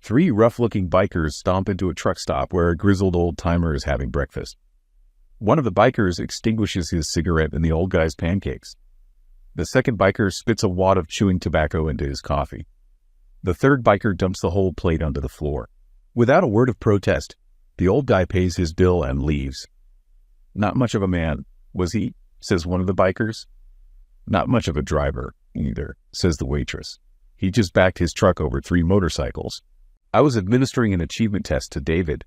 Three rough-looking bikers stomp into a truck stop where a grizzled old-timer is having breakfast. One of the bikers extinguishes his cigarette in the old guy's pancakes. The second biker spits a wad of chewing tobacco into his coffee. The third biker dumps the whole plate onto the floor. Without a word of protest, the old guy pays his bill and leaves. "Not much of a man, was he?" says one of the bikers. "Not much of a driver, either," says the waitress. "He just backed his truck over 3 motorcycles." I was administering an achievement test to David,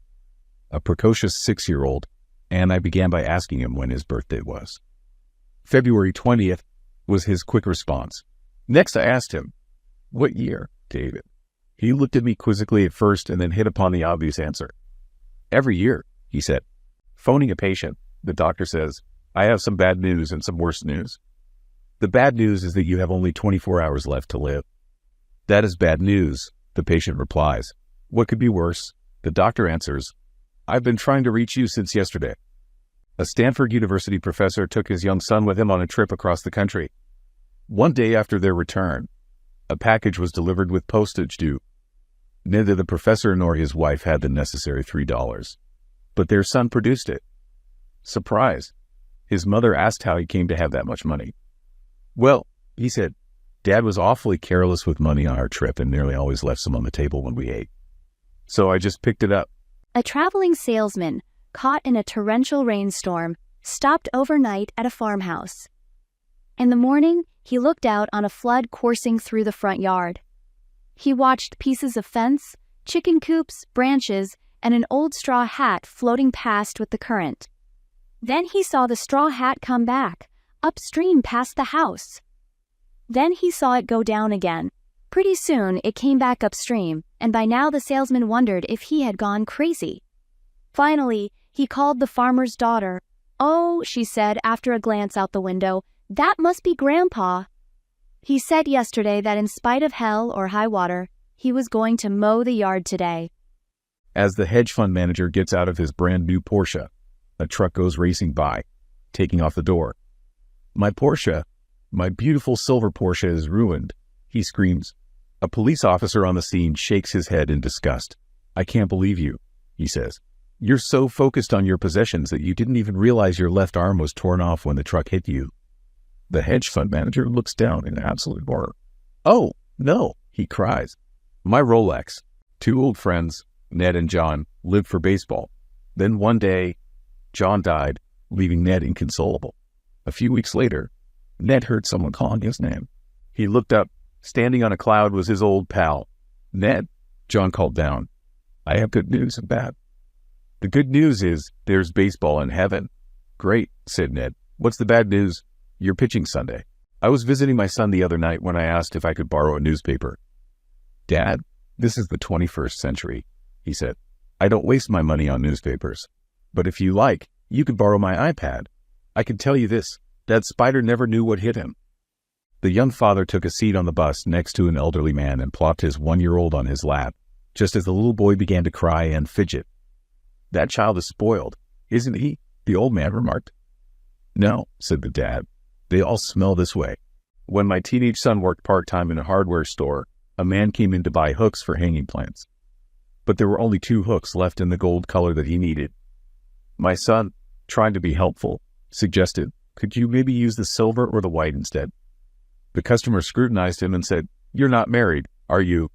a precocious 6-year-old, and I began by asking him when his birthday was. February 20th was his quick response. Next I asked him, "What year, David?" He looked at me quizzically at first and then hit upon the obvious answer. "Every year," he said. Phoning a patient, the doctor says, "I have some bad news and some worse news. The bad news is that you have only 24 hours left to live." "That is bad news," the patient replies. "What could be worse?" The doctor answers, "I've been trying to reach you since yesterday." A Stanford University professor took his young son with him on a trip across the country. One day after their return, a package was delivered with postage due. Neither the professor nor his wife had the necessary $3, but their son produced it. Surprise! His mother asked how he came to have that much money. "Well," he said, "Dad was awfully careless with money on our trip and nearly always left some on the table when we ate. So I just picked it up." A traveling salesman, caught in a torrential rainstorm, stopped overnight at a farmhouse. In the morning, he looked out on a flood coursing through the front yard. He watched pieces of fence, chicken coops, branches, and an old straw hat floating past with the current. Then he saw the straw hat come back, upstream past the house. Then he saw it go down again. Pretty soon, it came back upstream, and by now the salesman wondered if he had gone crazy. Finally, he called the farmer's daughter. "Oh," she said after a glance out the window, "that must be Grandpa. He said yesterday that in spite of hell or high water, he was going to mow the yard today." As the hedge fund manager gets out of his brand new Porsche, a truck goes racing by, taking off the door. "My Porsche, my beautiful silver Porsche is ruined," he screams. A police officer on the scene shakes his head in disgust. "I can't believe you," he says. "You're so focused on your possessions that you didn't even realize your left arm was torn off when the truck hit you." The hedge fund manager looks down in absolute horror. "Oh, no," he cries. "My Rolex." 2 old friends, Ned and John, lived for baseball. Then one day, John died, leaving Ned inconsolable. A few weeks later, Ned heard someone calling his name. He looked up. Standing on a cloud was his old pal. "Ned," John called down, "I have good news and bad." "The good news is there's baseball in heaven." "Great," said Ned. "What's the bad news?" "You're pitching Sunday." "I was visiting my son the other night when I asked if I could borrow a newspaper." "Dad, this is the 21st century," he said. "I don't waste my money on newspapers. But if you like, you can borrow my iPad. I can tell you this, that spider never knew what hit him." The young father took a seat on the bus next to an elderly man and plopped his 1-year-old on his lap, just as the little boy began to cry and fidget. "That child is spoiled, isn't he?" the old man remarked. "No," said the dad. "They all smell this way." When my teenage son worked part-time in a hardware store, a man came in to buy hooks for hanging plants. But there were only 2 hooks left in the gold color that he needed. My son, trying to be helpful, suggested, "Could you maybe use the silver or the white instead?" The customer scrutinized him and said, "You're not married, are you?"